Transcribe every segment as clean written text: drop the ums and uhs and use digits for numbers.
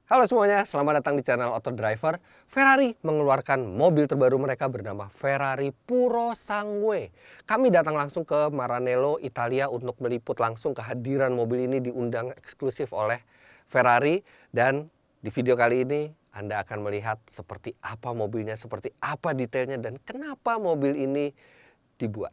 Halo semuanya, selamat datang di channel Auto Driver. Ferrari mengeluarkan mobil terbaru mereka bernama Ferrari Purosangue. Kami datang langsung ke Maranello, Italia untuk meliput langsung kehadiran mobil ini, diundang eksklusif oleh Ferrari. Dan di video kali ini Anda akan melihat seperti apa mobilnya, seperti apa detailnya, dan kenapa mobil ini dibuat.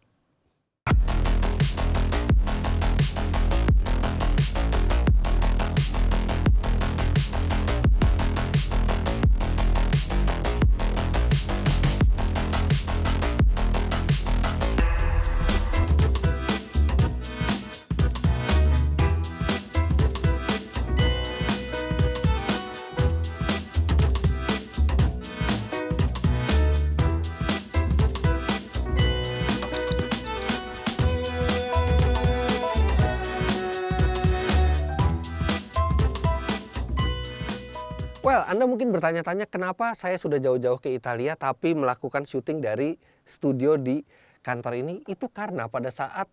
Well, Anda mungkin bertanya-tanya kenapa saya sudah jauh-jauh ke Italia tapi melakukan syuting dari studio di kantor ini. Itu karena pada saat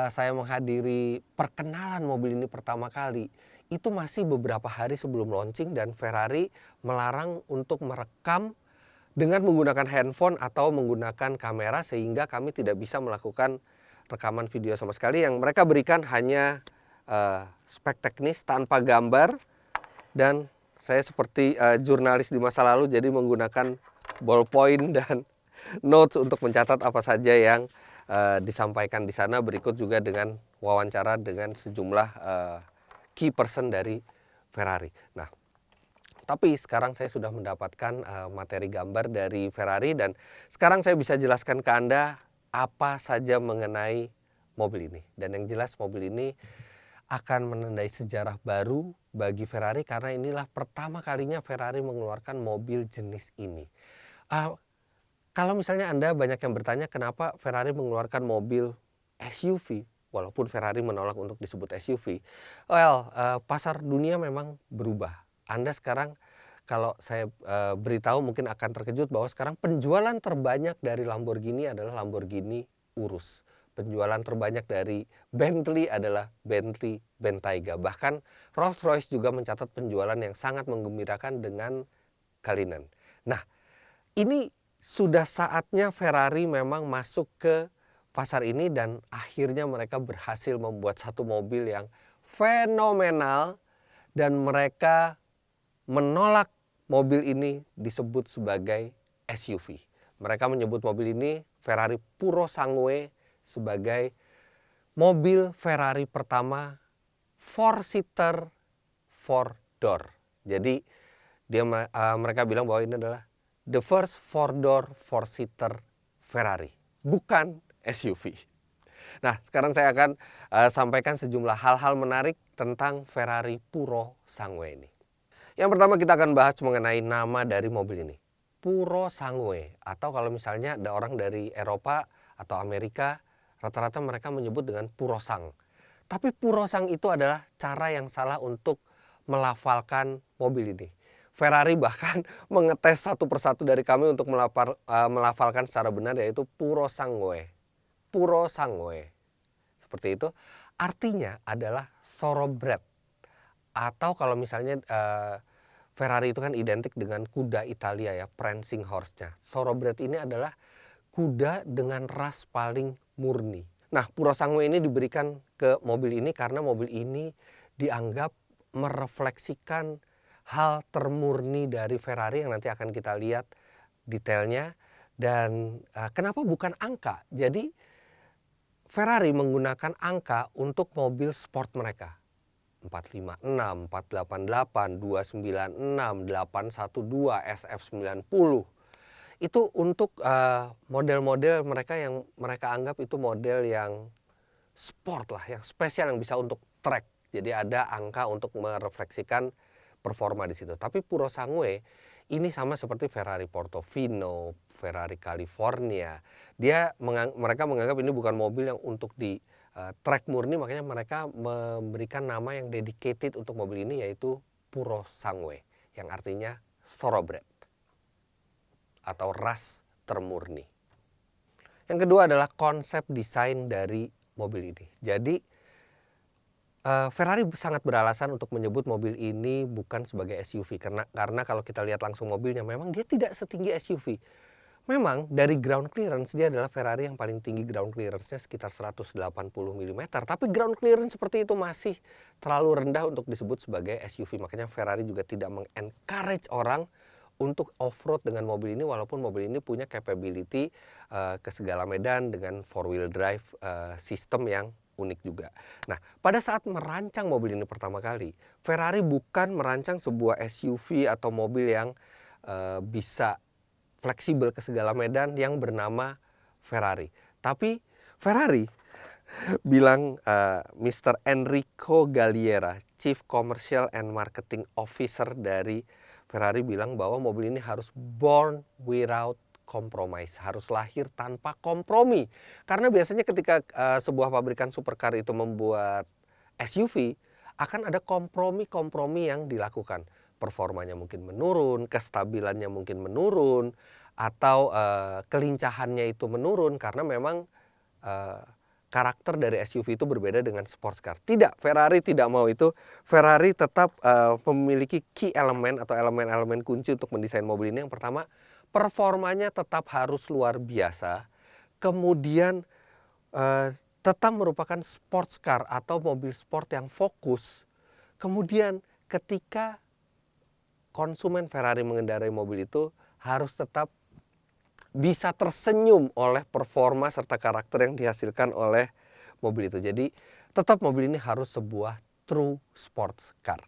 saya menghadiri perkenalan mobil ini pertama kali, itu masih beberapa hari sebelum launching dan Ferrari melarang untuk merekam dengan menggunakan handphone atau menggunakan kamera, sehingga kami tidak bisa melakukan rekaman video sama sekali. Yang mereka berikan hanya spek teknis tanpa gambar. Dan saya seperti jurnalis di masa lalu, jadi menggunakan ballpoint dan notes untuk mencatat apa saja yang disampaikan di sana. Berikut juga dengan wawancara dengan sejumlah key person dari Ferrari. Nah, tapi sekarang saya sudah mendapatkan materi gambar dari Ferrari dan sekarang saya bisa jelaskan ke Anda apa saja mengenai mobil ini. Dan yang jelas mobil ini akan menandai sejarah baru bagi Ferrari karena inilah pertama kalinya Ferrari mengeluarkan mobil jenis ini. Kalau misalnya Anda banyak yang bertanya kenapa Ferrari mengeluarkan mobil SUV, walaupun Ferrari menolak untuk disebut SUV. Well, pasar dunia memang berubah. Anda sekarang kalau saya beritahu mungkin akan terkejut bahwa sekarang penjualan terbanyak dari Lamborghini adalah Lamborghini Urus. Penjualan terbanyak dari Bentley adalah Bentley Bentayga. Bahkan Rolls-Royce juga mencatat penjualan yang sangat menggembirakan dengan Cullinan. Nah, ini sudah saatnya Ferrari memang masuk ke pasar ini dan akhirnya mereka berhasil membuat satu mobil yang fenomenal dan mereka menolak mobil ini disebut sebagai SUV. Mereka menyebut mobil ini Ferrari Purosangue sebagai mobil Ferrari pertama 4-seater 4-door. Jadi mereka bilang bahwa ini adalah the first 4-door 4-seater Ferrari, bukan SUV. Nah, sekarang saya akan sampaikan sejumlah hal-hal menarik tentang Ferrari Purosangue ini. Yang pertama kita akan bahas mengenai nama dari mobil ini. Purosangue, atau kalau misalnya ada orang dari Eropa atau Amerika, rata-rata mereka menyebut dengan Purosang. Tapi Purosang itu adalah cara yang salah untuk melafalkan mobil ini. Ferrari bahkan mengetes satu persatu dari kami untuk melafalkan secara benar, yaitu Purosangue. Purosangue. Seperti itu. Artinya adalah thoroughbred. Atau kalau misalnya Ferrari itu kan identik dengan kuda Italia ya, prancing horse-nya. Thoroughbred ini adalah kuda dengan ras paling murni. Nah, Purosangue ini diberikan ke mobil ini karena mobil ini dianggap merefleksikan hal termurni dari Ferrari yang nanti akan kita lihat detailnya. Dan kenapa bukan angka? Jadi Ferrari menggunakan angka untuk mobil sport mereka. 456, 488, 296, 812, SF90. Itu untuk model-model mereka yang mereka anggap itu model yang sport lah, yang spesial, yang bisa untuk track. Jadi ada angka untuk merefleksikan performa di situ. Tapi Purosangue ini sama seperti Ferrari Portofino, Ferrari California. Mereka menganggap ini bukan mobil yang untuk di track murni, makanya mereka memberikan nama yang dedicated untuk mobil ini, yaitu Purosangue, yang artinya thoroughbred atau ras termurni. Yang kedua adalah konsep desain dari mobil ini. Jadi Ferrari sangat beralasan untuk menyebut mobil ini bukan sebagai SUV karena kalau kita lihat langsung mobilnya memang dia tidak setinggi SUV. Memang dari ground clearance dia adalah Ferrari yang paling tinggi ground clearance-nya sekitar 180 mm. Tapi ground clearance seperti itu masih terlalu rendah untuk disebut sebagai SUV. Makanya Ferrari juga tidak meng-encourage orang untuk off-road dengan mobil ini walaupun mobil ini punya capability ke segala medan dengan 4-wheel drive sistem yang unik juga. Nah, pada saat merancang mobil ini pertama kali, Ferrari bukan merancang sebuah SUV atau mobil yang bisa fleksibel ke segala medan yang bernama Ferrari. Tapi Ferrari bilang Mr. Enrico Galliera, Chief Commercial and Marketing Officer dari Ferrari bilang bahwa mobil ini harus born without compromise, harus lahir tanpa kompromi. Karena biasanya ketika sebuah pabrikan supercar itu membuat SUV, akan ada kompromi-kompromi yang dilakukan. Performanya mungkin menurun, kestabilannya mungkin menurun, atau kelincahannya itu menurun karena memang karakter dari SUV itu berbeda dengan sports car. Tidak, Ferrari tidak mau itu. Ferrari tetap memiliki key elemen atau elemen-elemen kunci untuk mendesain mobil ini. Yang pertama, performanya tetap harus luar biasa. Kemudian tetap merupakan sports car atau mobil sport yang fokus. Kemudian ketika konsumen Ferrari mengendarai mobil itu harus tetap bisa tersenyum oleh performa serta karakter yang dihasilkan oleh mobil itu. Jadi tetap mobil ini harus sebuah true sports car.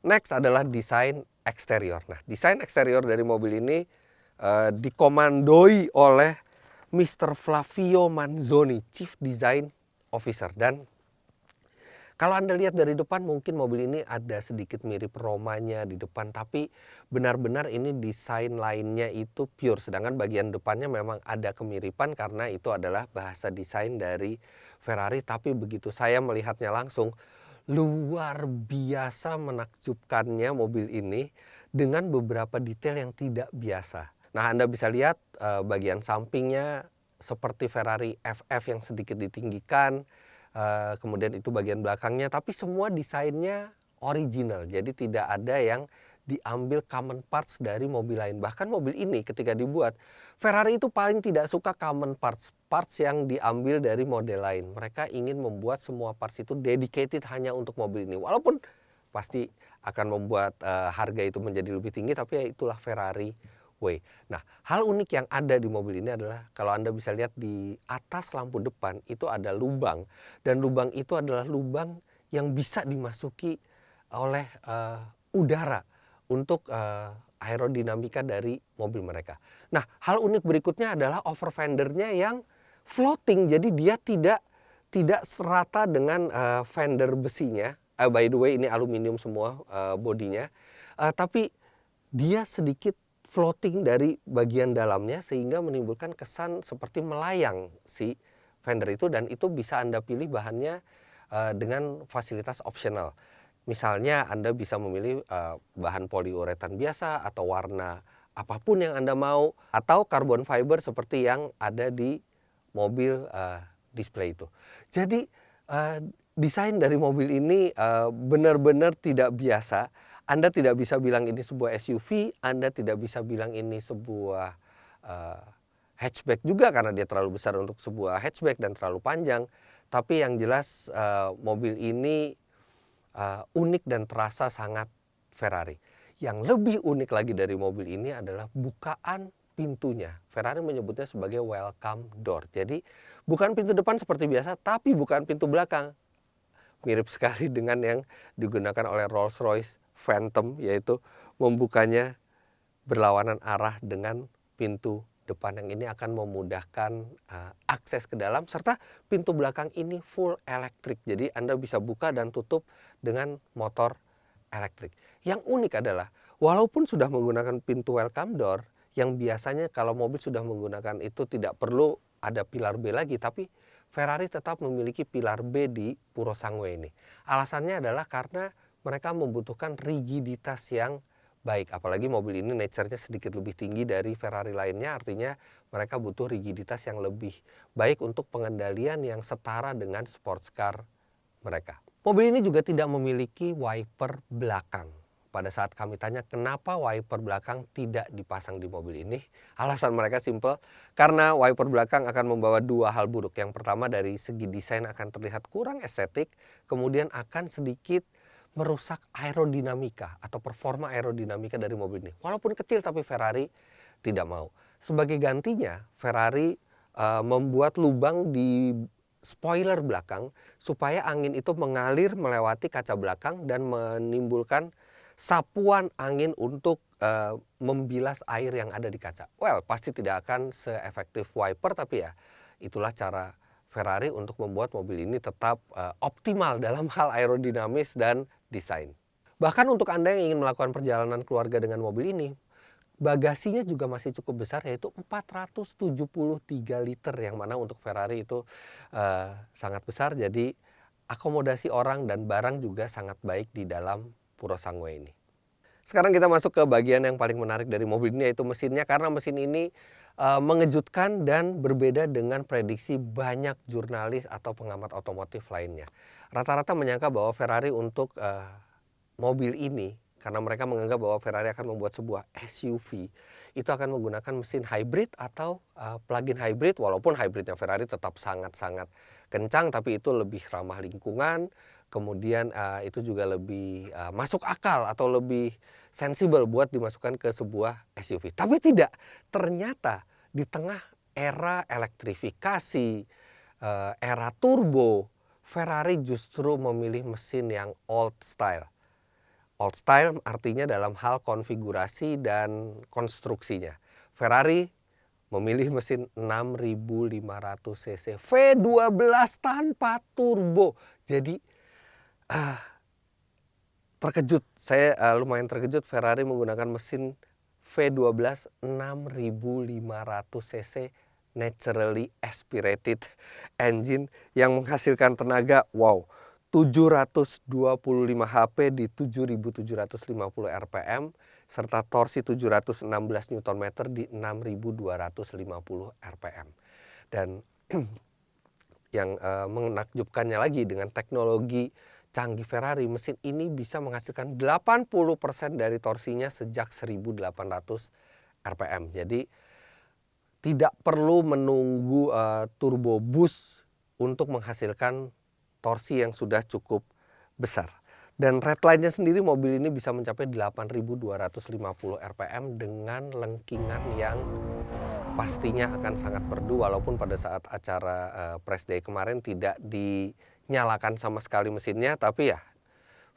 Next adalah desain eksterior. Nah, desain eksterior dari mobil ini dikomandoi oleh Mr. Flavio Manzoni, Chief Design Officer. Dan kalau Anda lihat dari depan mungkin mobil ini ada sedikit mirip Romanya di depan, tapi benar-benar ini desain lainnya itu pure. Sedangkan bagian depannya memang ada kemiripan karena itu adalah bahasa desain dari Ferrari. Tapi begitu saya melihatnya langsung, luar biasa menakjubkannya mobil ini dengan beberapa detail yang tidak biasa. Nah, Anda bisa lihat bagian sampingnya seperti Ferrari FF yang sedikit ditinggikan. Kemudian itu bagian belakangnya, tapi semua desainnya original. Jadi tidak ada yang diambil common parts dari mobil lain. Bahkan mobil ini ketika dibuat, Ferrari itu paling tidak suka common parts, parts yang diambil dari model lain. Mereka ingin membuat semua parts itu dedicated hanya untuk mobil ini. Walaupun pasti akan membuat harga itu menjadi lebih tinggi, tapi ya itulah Ferrari way. Nah, hal unik yang ada di mobil ini adalah kalau Anda bisa lihat di atas lampu depan itu ada lubang. Dan lubang itu adalah lubang yang bisa dimasuki oleh udara untuk aerodinamika dari mobil mereka. Nah, hal unik berikutnya adalah over fendernya yang floating. Jadi dia tidak serata dengan fender besinya. By the way ini aluminium semua bodinya. Tapi dia sedikit floating dari bagian dalamnya sehingga menimbulkan kesan seperti melayang si fender itu, dan itu bisa Anda pilih bahannya dengan fasilitas optional. Misalnya Anda bisa memilih bahan poliuretan biasa atau warna apapun yang Anda mau, atau carbon fiber seperti yang ada di mobil display itu. Jadi desain dari mobil ini benar-benar tidak biasa. Anda tidak bisa bilang ini sebuah SUV, Anda tidak bisa bilang ini sebuah hatchback juga karena dia terlalu besar untuk sebuah hatchback dan terlalu panjang. Tapi yang jelas mobil ini unik dan terasa sangat Ferrari. Yang lebih unik lagi dari mobil ini adalah bukaan pintunya. Ferrari menyebutnya sebagai welcome door. Jadi bukan pintu depan seperti biasa, tapi bukan pintu belakang. Mirip sekali dengan yang digunakan oleh Rolls-Royce Phantom, yaitu membukanya berlawanan arah dengan pintu depan. Yang ini akan memudahkan akses ke dalam, serta pintu belakang ini full elektrik. Jadi Anda bisa buka dan tutup dengan motor elektrik. Yang unik adalah walaupun sudah menggunakan pintu welcome door, yang biasanya kalau mobil sudah menggunakan itu tidak perlu ada pilar B lagi, tapi Ferrari tetap memiliki pilar B di Purosangue ini. Alasannya adalah karena mereka membutuhkan rigiditas yang baik. Apalagi mobil ini nature-nya sedikit lebih tinggi dari Ferrari lainnya, artinya mereka butuh rigiditas yang lebih baik untuk pengendalian yang setara dengan sports car mereka. Mobil ini juga tidak memiliki wiper belakang. Pada saat kami tanya kenapa wiper belakang tidak dipasang di mobil ini, alasan mereka simpel, karena wiper belakang akan membawa dua hal buruk. Yang pertama, dari segi desain akan terlihat kurang estetik, kemudian akan sedikit merusak aerodinamika atau performa aerodinamika dari mobil ini. Walaupun kecil, tapi Ferrari tidak mau. Sebagai gantinya, Ferrari membuat lubang di spoiler belakang supaya angin itu mengalir melewati kaca belakang dan menimbulkan sapuan angin untuk membilas air yang ada di kaca. Well, pasti tidak akan seefektif wiper, tapi ya itulah cara Ferrari untuk membuat mobil ini tetap optimal dalam hal aerodinamis dan desain. Bahkan untuk Anda yang ingin melakukan perjalanan keluarga dengan mobil ini, bagasinya juga masih cukup besar, yaitu 473 liter, yang mana untuk Ferrari itu sangat besar. Jadi akomodasi orang dan barang juga sangat baik di dalam Purosangue ini. Sekarang kita masuk ke bagian yang paling menarik dari mobil ini, yaitu mesinnya, karena mesin ini mengejutkan dan berbeda dengan prediksi banyak jurnalis atau pengamat otomotif lainnya. Rata-rata menyangka bahwa Ferrari untuk mobil ini, karena mereka menganggap bahwa Ferrari akan membuat sebuah SUV, itu akan menggunakan mesin hybrid atau plug-in hybrid, walaupun hybridnya Ferrari tetap sangat-sangat kencang, tapi itu lebih ramah lingkungan, kemudian itu juga lebih masuk akal atau lebih sensibel buat dimasukkan ke sebuah SUV. Tapi tidak, ternyata di tengah era elektrifikasi, era turbo, Ferrari justru memilih mesin yang old style. Old style artinya dalam hal konfigurasi dan konstruksinya. Ferrari memilih mesin 6.500 cc V12 tanpa turbo. Jadi terkejut, saya lumayan terkejut Ferrari menggunakan mesin V12 6.500 cc naturally aspirated engine yang menghasilkan tenaga 725 HP di 7.750 rpm serta torsi 716 Nm di 6.250 rpm. Dan yang menakjubkannya lagi, dengan teknologi canggih Ferrari, mesin ini bisa menghasilkan 80% dari torsinya sejak 1.800 rpm. Jadi tidak perlu menunggu turbo boost untuk menghasilkan torsi yang sudah cukup besar. Dan redline-nya sendiri, mobil ini bisa mencapai 8.250 rpm dengan lengkingan yang pastinya akan sangat merdu, walaupun pada saat acara press day kemarin tidak dinyalakan sama sekali mesinnya, tapi ya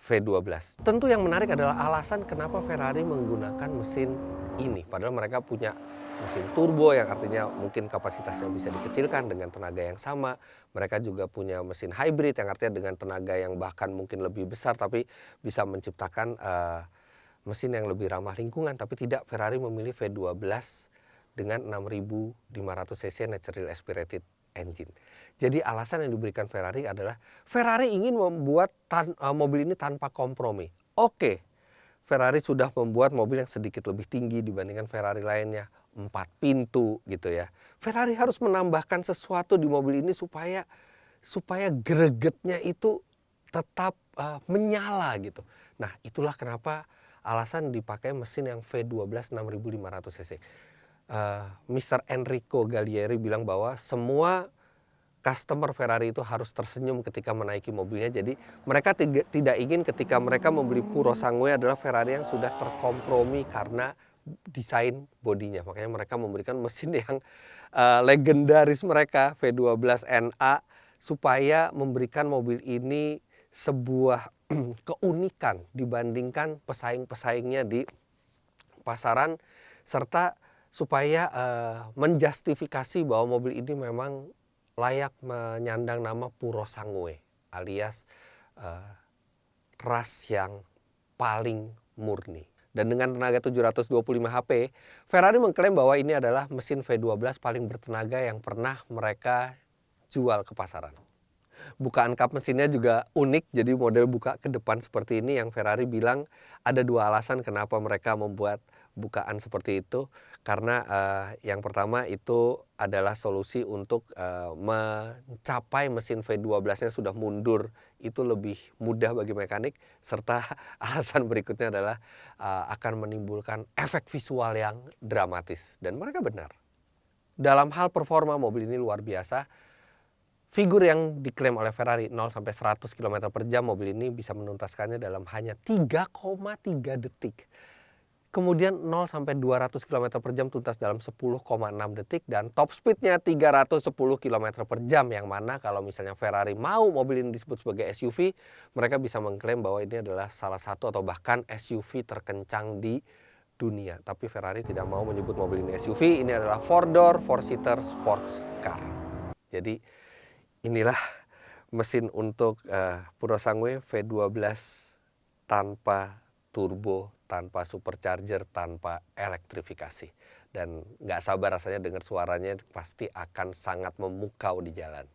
V12. Tentu yang menarik adalah alasan kenapa Ferrari menggunakan mesin ini, padahal mereka punya mesin turbo yang artinya mungkin kapasitasnya bisa dikecilkan dengan tenaga yang sama. Mereka juga punya mesin hybrid yang artinya dengan tenaga yang bahkan mungkin lebih besar, tapi bisa menciptakan mesin yang lebih ramah lingkungan. Tapi tidak, Ferrari memilih V12 dengan 6.500 cc naturally aspirated engine. Jadi alasan yang diberikan Ferrari adalah Ferrari ingin membuat mobil ini tanpa kompromi. Oke, Ferrari sudah membuat mobil yang sedikit lebih tinggi dibandingkan Ferrari lainnya, 4 pintu gitu ya. Ferrari harus menambahkan sesuatu di mobil ini supaya gregetnya itu tetap menyala gitu. Nah, itulah kenapa alasan dipakai mesin yang V12 6.500 cc. Mr. Enrico Gallieri bilang bahwa semua customer Ferrari itu harus tersenyum ketika menaiki mobilnya. Jadi mereka tidak ingin ketika mereka membeli Purosangue adalah Ferrari yang sudah terkompromi karena desain bodinya. Makanya mereka memberikan mesin yang legendaris mereka, V12 NA, supaya memberikan mobil ini sebuah keunikan dibandingkan pesaing-pesaingnya di pasaran, serta supaya menjustifikasi bahwa mobil ini memang layak menyandang nama Purosangue, alias ras yang paling murni. Dan dengan tenaga 725 HP, Ferrari mengklaim bahwa ini adalah mesin V12 paling bertenaga yang pernah mereka jual ke pasaran. Bukaan kap mesinnya juga unik, jadi model buka ke depan seperti ini yang Ferrari bilang ada dua alasan kenapa mereka membuat bukaan seperti itu. Karena yang pertama itu adalah solusi untuk mencapai mesin V12-nya sudah mundur, itu lebih mudah bagi mekanik, serta alasan berikutnya adalah akan menimbulkan efek visual yang dramatis, dan mereka benar. Dalam hal performa mobil ini luar biasa. Figur yang diklaim oleh Ferrari 0 sampai 100 km per jam, mobil ini bisa menuntaskannya dalam hanya 3,3 detik. Kemudian 0 sampai 200 km per jam tuntas dalam 10,6 detik, dan top speednya 310 km per jam, yang mana kalau misalnya Ferrari mau mobil ini disebut sebagai SUV, mereka bisa mengklaim bahwa ini adalah salah satu atau bahkan SUV terkencang di dunia. Tapi Ferrari tidak mau menyebut mobil ini SUV, ini adalah 4-door 4-seater sports car. Jadi inilah mesin untuk Purosangue V12 tanpa turbo, tanpa supercharger, tanpa elektrifikasi. Dan nggak sabar rasanya dengar suaranya, pasti akan sangat memukau di jalan.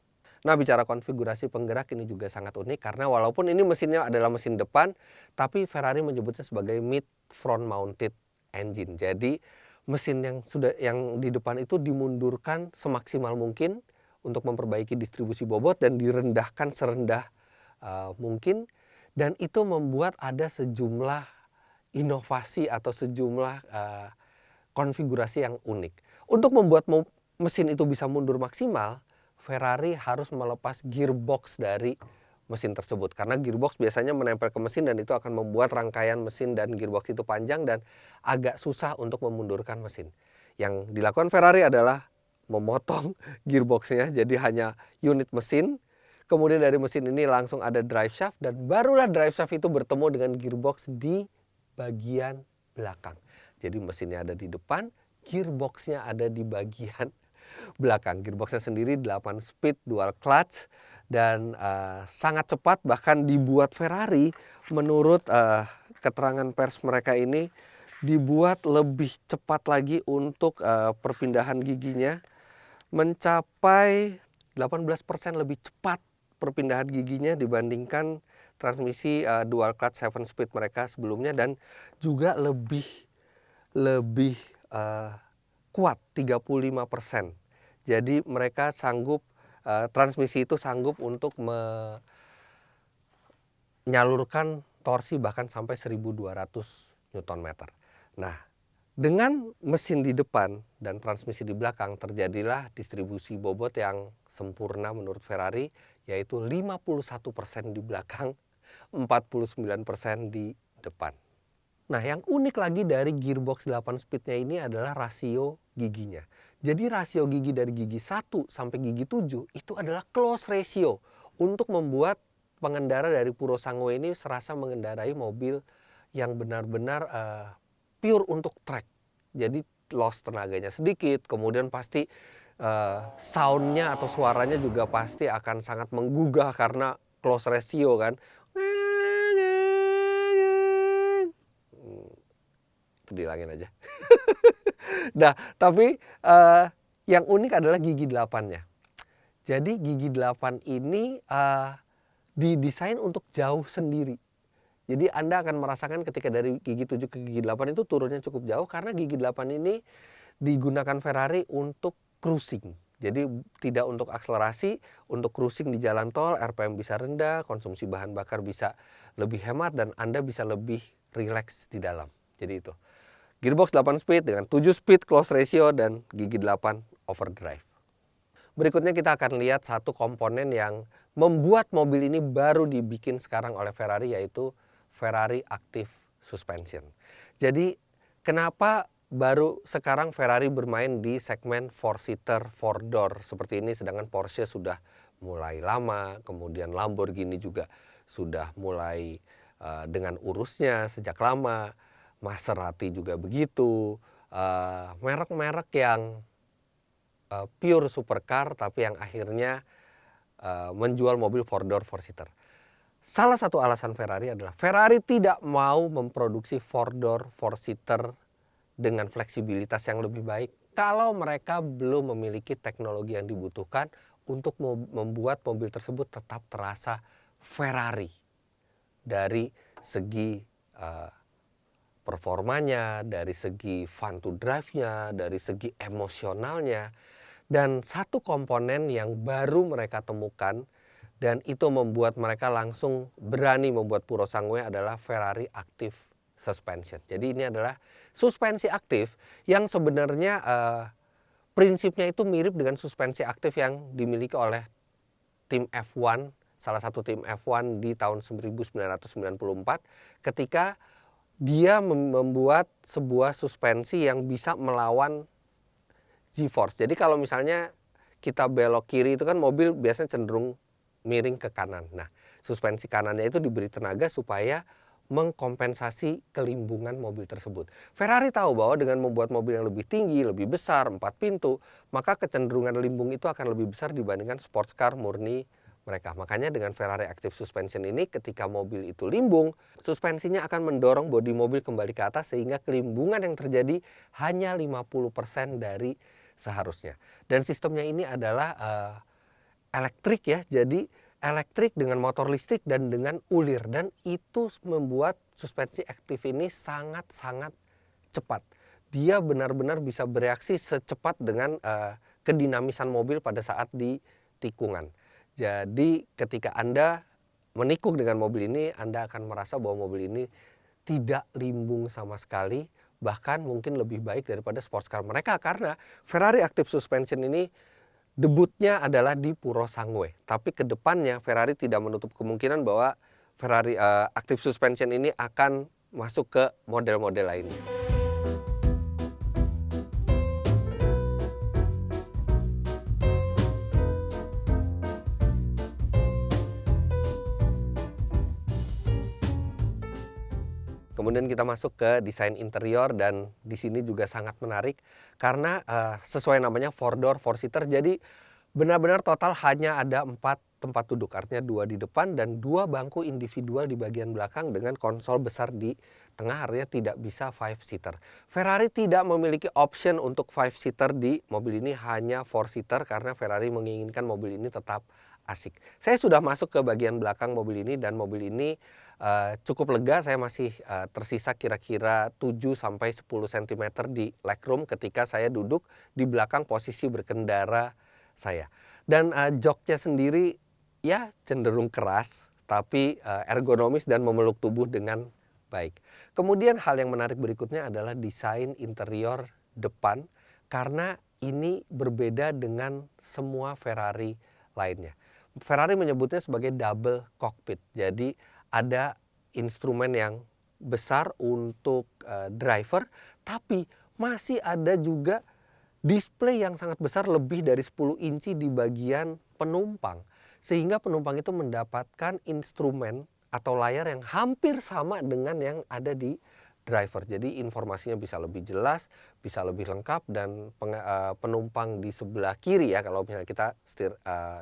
Nah, bicara konfigurasi penggerak ini juga sangat unik, karena walaupun ini mesinnya adalah mesin depan, tapi Ferrari menyebutnya sebagai mid front mounted engine. Jadi mesin yang di depan itu dimundurkan semaksimal mungkin untuk memperbaiki distribusi bobot dan direndahkan serendah mungkin, dan itu membuat ada sejumlah inovasi atau sejumlah konfigurasi yang unik. Untuk membuat mesin itu bisa mundur maksimal, Ferrari harus melepas gearbox dari mesin tersebut, karena gearbox biasanya menempel ke mesin dan itu akan membuat rangkaian mesin dan gearbox itu panjang dan agak susah untuk memundurkan mesin. Yang dilakukan Ferrari adalah memotong gearboxnya, jadi hanya unit mesin. Kemudian dari mesin ini langsung ada drive shaft, dan barulah drive shaft itu bertemu dengan gearbox di bagian belakang. Jadi mesinnya ada di depan, gearboxnya ada di bagian belakang. Gearboxnya sendiri 8 speed dual clutch dan sangat cepat, bahkan dibuat Ferrari menurut keterangan pers mereka ini dibuat lebih cepat lagi untuk perpindahan giginya, mencapai 18% lebih cepat perpindahan giginya dibandingkan transmisi dual clutch 7 speed mereka sebelumnya, dan juga lebih kuat 35%. Jadi mereka sanggup, transmisi itu sanggup untuk menyalurkan torsi bahkan sampai 1200 Nm. Nah, dengan mesin di depan dan transmisi di belakang terjadilah distribusi bobot yang sempurna menurut Ferrari, yaitu 51% di belakang, 49% di depan. Nah, yang unik lagi dari gearbox 8 speednya ini adalah rasio giginya. Jadi rasio gigi dari gigi 1 sampai gigi 7 itu adalah close ratio untuk membuat pengendara dari Purosangue ini serasa mengendarai mobil yang benar-benar pure untuk track. Jadi loss tenaganya sedikit, kemudian pasti soundnya atau suaranya juga pasti akan sangat menggugah karena close ratio kan. Itu dihilangin aja. Nah, tapi yang unik adalah gigi 8-nya. Jadi gigi 8 ini didesain untuk jauh sendiri. Jadi Anda akan merasakan ketika dari gigi 7 ke gigi 8 itu turunnya cukup jauh, karena gigi 8 ini digunakan Ferrari untuk cruising. Jadi tidak untuk akselerasi, untuk cruising di jalan tol, RPM bisa rendah, konsumsi bahan bakar bisa lebih hemat, dan Anda bisa lebih rileks di dalam. Jadi itu. Gearbox 8 speed dengan 7 speed close ratio dan gigi 8 overdrive. Berikutnya kita akan lihat satu komponen yang membuat mobil ini baru dibikin sekarang oleh Ferrari, yaitu Ferrari Active Suspension. Jadi kenapa baru sekarang Ferrari bermain di segmen 4-seater 4-door seperti ini, sedangkan Porsche sudah mulai lama, kemudian Lamborghini juga sudah mulai dengan urusnya sejak lama, Maserati juga begitu, merek-merek yang pure supercar tapi yang akhirnya menjual mobil 4-door 4-seater. Salah satu alasan Ferrari adalah Ferrari tidak mau memproduksi 4-door 4-seater dengan fleksibilitas yang lebih baik kalau mereka belum memiliki teknologi yang dibutuhkan untuk membuat mobil tersebut tetap terasa Ferrari dari segi performanya, dari segi fun to drive-nya, dari segi emosionalnya. Dan satu komponen yang baru mereka temukan dan itu membuat mereka langsung berani membuat Purosangue adalah Ferrari Active Suspension. Jadi ini adalah suspensi aktif yang sebenarnya prinsipnya itu mirip dengan suspensi aktif yang dimiliki oleh tim F1, salah satu tim F1 di tahun 1994 ketika dia membuat sebuah suspensi yang bisa melawan G-force. Jadi kalau misalnya kita belok kiri itu kan mobil biasanya cenderung miring ke kanan. Nah, suspensi kanannya itu diberi tenaga supaya mengkompensasi kelimbungan mobil tersebut. Ferrari tahu bahwa dengan membuat mobil yang lebih tinggi, lebih besar, 4 pintu, maka kecenderungan limbung itu akan lebih besar dibandingkan sports car murni mereka. Makanya dengan Ferrari Active Suspension ini ketika mobil itu limbung, suspensinya akan mendorong bodi mobil kembali ke atas sehingga kelimbungan yang terjadi hanya 50% dari seharusnya. Dan sistemnya ini adalah elektrik ya, jadi elektrik dengan motor listrik dan dengan ulir, dan itu membuat suspensi aktif ini sangat-sangat cepat. Dia benar-benar bisa bereaksi secepat dengan kedinamisan mobil pada saat di tikungan. Jadi ketika Anda menikung dengan mobil ini, Anda akan merasa bahwa mobil ini tidak limbung sama sekali, bahkan mungkin lebih baik daripada sports car mereka karena Ferrari Active Suspension ini debutnya adalah di Purosangue. Tapi ke depannya Ferrari tidak menutup kemungkinan bahwa Ferrari Active Suspension ini akan masuk ke model-model lainnya. Kemudian kita masuk ke desain interior dan di sini juga sangat menarik karena sesuai namanya 4-door 4-seater. Jadi benar-benar total hanya ada 4 tempat duduk, artinya 2 di depan dan 2 bangku individual di bagian belakang dengan konsol besar di tengah, artinya tidak bisa 5-seater. Ferrari tidak memiliki option untuk 5-seater di mobil ini, hanya 4-seater karena Ferrari menginginkan mobil ini tetap asik. Saya sudah masuk ke bagian belakang mobil ini dan mobil ini cukup lega. Saya masih tersisa kira-kira 7-10 cm di legroom ketika saya duduk di belakang posisi berkendara saya. Dan joknya sendiri ya cenderung keras tapi ergonomis dan memeluk tubuh dengan baik. Kemudian hal yang menarik berikutnya adalah desain interior depan karena ini berbeda dengan semua Ferrari lainnya. Ferrari menyebutnya sebagai double cockpit. Jadi ada instrumen yang besar untuk driver, tapi masih ada juga display yang sangat besar lebih dari 10 inci di bagian penumpang. Sehingga penumpang itu mendapatkan instrumen atau layar yang hampir sama dengan yang ada di driver. Jadi informasinya bisa lebih jelas, bisa lebih lengkap dan penumpang di sebelah kiri ya, kalau misalnya kita setir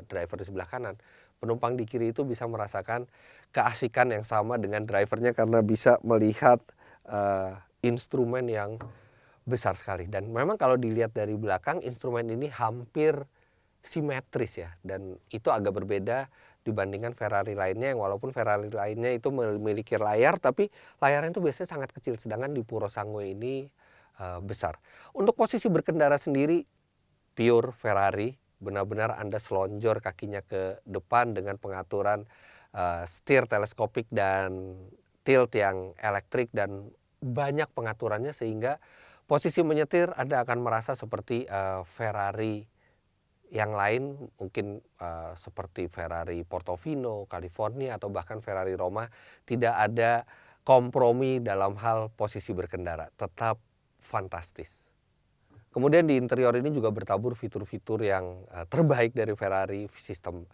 driver di sebelah kanan, penumpang di kiri itu bisa merasakan keasikan yang sama dengan drivernya karena bisa melihat instrumen yang besar sekali. Dan memang kalau dilihat dari belakang instrumen ini hampir simetris ya, dan itu agak berbeda dibandingkan Ferrari lainnya yang walaupun Ferrari lainnya itu memiliki layar tapi layarnya itu biasanya sangat kecil, sedangkan di Purosangue ini besar. Untuk posisi berkendara sendiri pure Ferrari, benar-benar Anda selonjor kakinya ke depan dengan pengaturan setir teleskopik dan tilt yang elektrik dan banyak pengaturannya sehingga posisi menyetir Anda akan merasa seperti Ferrari yang lain, mungkin seperti Ferrari Portofino, California atau bahkan Ferrari Roma. Tidak ada kompromi dalam hal posisi berkendara, tetap fantastis. Kemudian di interior ini juga bertabur fitur-fitur yang terbaik dari Ferrari, sistem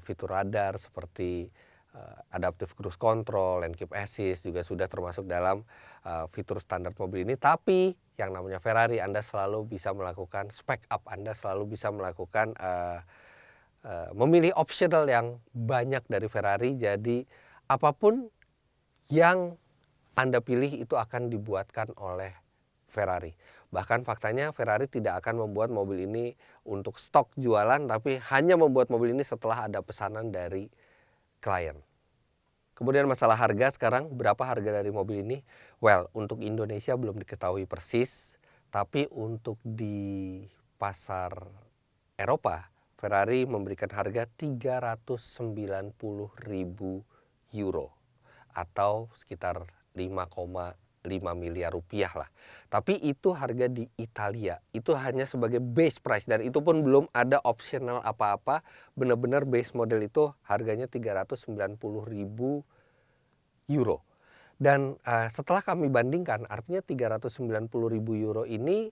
fitur radar seperti adaptive cruise control, lane keep assist juga sudah termasuk dalam fitur standar mobil ini. Tapi yang namanya Ferrari, Anda selalu bisa melakukan spec up, Anda selalu bisa melakukan memilih optional yang banyak dari Ferrari. Jadi apapun yang Anda pilih itu akan dibuatkan oleh Ferrari. Bahkan faktanya Ferrari tidak akan membuat mobil ini untuk stok jualan, tapi hanya membuat mobil ini setelah ada pesanan dari klien. Kemudian masalah harga sekarang, berapa harga dari mobil ini? Well, untuk Indonesia belum diketahui persis, tapi untuk di pasar Eropa, Ferrari memberikan harga 390.000 euro atau sekitar 5,5 miliar rupiah lah. Tapi itu harga di Italia, itu hanya sebagai base price dan itu pun belum ada optional apa-apa. Benar-benar base model itu harganya 390.000 euro. Dan setelah kami bandingkan, artinya 390.000 euro ini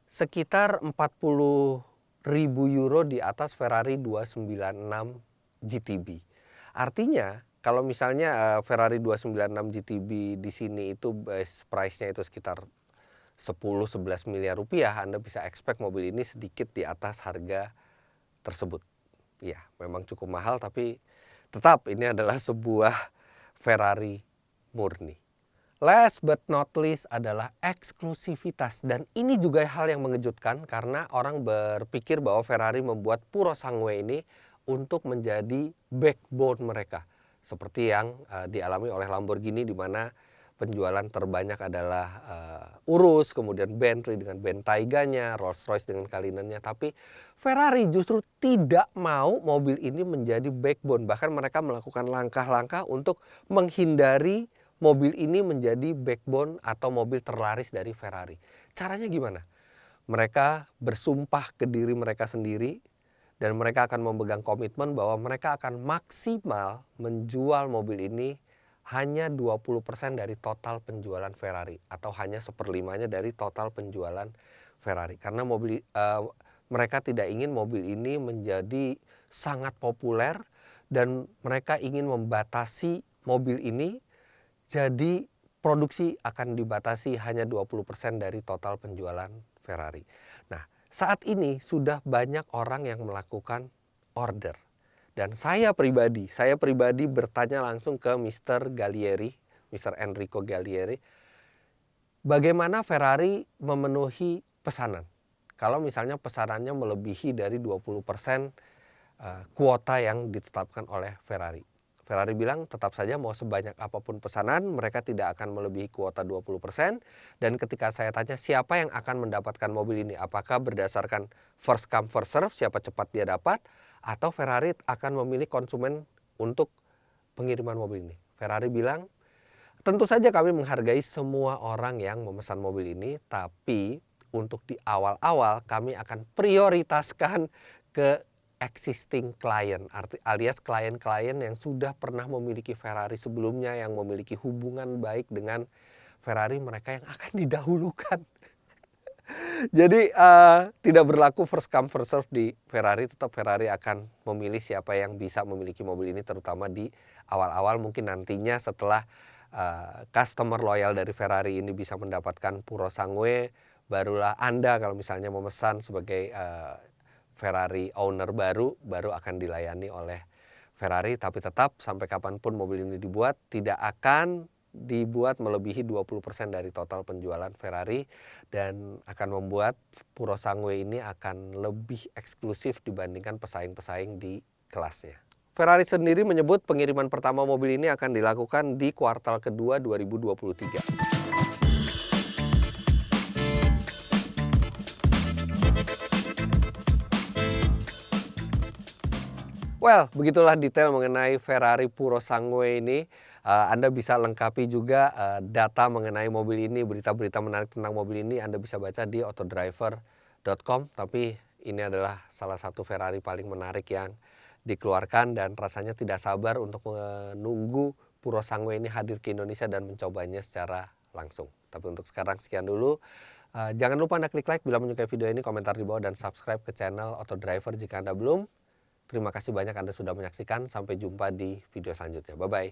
sekitar 40.000 euro di atas Ferrari 296 GTB. Artinya kalau misalnya Ferrari 296 GTB di sini itu base price-nya itu sekitar 10-11 miliar rupiah, Anda bisa expect mobil ini sedikit di atas harga tersebut. Ya, memang cukup mahal, tapi tetap ini adalah sebuah Ferrari murni. Last but not least adalah eksklusivitas, dan ini juga hal yang mengejutkan karena orang berpikir bahwa Ferrari membuat Purosangue ini untuk menjadi backbone mereka. Seperti yang dialami oleh Lamborghini, di mana penjualan terbanyak adalah Urus, kemudian Bentley dengan Bentayganya, Rolls-Royce dengan Cullinannya. Tapi Ferrari justru tidak mau mobil ini menjadi backbone. Bahkan mereka melakukan langkah-langkah untuk menghindari mobil ini menjadi backbone atau mobil terlaris dari Ferrari. Caranya gimana? Mereka bersumpah ke diri mereka sendiri, dan mereka akan memegang komitmen bahwa mereka akan maksimal menjual mobil ini hanya 20% dari total penjualan Ferrari, atau hanya 1/5-nya dari total penjualan Ferrari. Karena mereka tidak ingin mobil ini menjadi sangat populer, dan mereka ingin membatasi mobil ini jadi produksi akan dibatasi hanya 20% dari total penjualan Ferrari. Nah, saat ini sudah banyak orang yang melakukan order. Dan saya pribadi bertanya langsung ke Mr. Gallieri, Mr. Enrico Gallieri, bagaimana Ferrari memenuhi pesanan. Kalau misalnya pesanannya melebihi dari 20% kuota yang ditetapkan oleh Ferrari. Ferrari bilang tetap saja mau sebanyak apapun pesanan, mereka tidak akan melebihi kuota 20%. Dan ketika saya tanya siapa yang akan mendapatkan mobil ini, apakah berdasarkan first come first serve, siapa cepat dia dapat, atau Ferrari akan memilih konsumen untuk pengiriman mobil ini. Ferrari bilang, tentu saja kami menghargai semua orang yang memesan mobil ini, tapi untuk di awal-awal kami akan prioritaskan ke existing client, alias klien-klien yang sudah pernah memiliki Ferrari sebelumnya, yang memiliki hubungan baik dengan Ferrari, mereka yang akan didahulukan. Jadi tidak berlaku first come first serve di Ferrari, tetap Ferrari akan memilih siapa yang bisa memiliki mobil ini, terutama di awal-awal. Mungkin nantinya setelah customer loyal dari Ferrari ini bisa mendapatkan Purosangue, barulah Anda kalau misalnya memesan sebagai Ferrari owner baru akan dilayani oleh Ferrari. Tapi tetap sampai kapanpun mobil ini dibuat, tidak akan dibuat melebihi 20% dari total penjualan Ferrari, dan akan membuat Purosangue ini akan lebih eksklusif dibandingkan pesaing-pesaing di kelasnya. Ferrari sendiri menyebut pengiriman pertama mobil ini akan dilakukan di kuartal kedua 2023. Well, begitulah detail mengenai Ferrari Purosangue ini. Anda bisa lengkapi juga data mengenai mobil ini, berita-berita menarik tentang mobil ini Anda bisa baca di autodriver.com. Tapi ini adalah salah satu Ferrari paling menarik yang dikeluarkan, dan rasanya tidak sabar untuk menunggu Purosangue ini hadir ke Indonesia dan mencobanya secara langsung. Tapi untuk sekarang sekian dulu. Jangan lupa Anda klik like bila menyukai video ini, komentar di bawah, dan subscribe ke channel Autodriver jika Anda belum. Terima kasih banyak Anda sudah menyaksikan. Sampai jumpa di video selanjutnya. Bye-bye.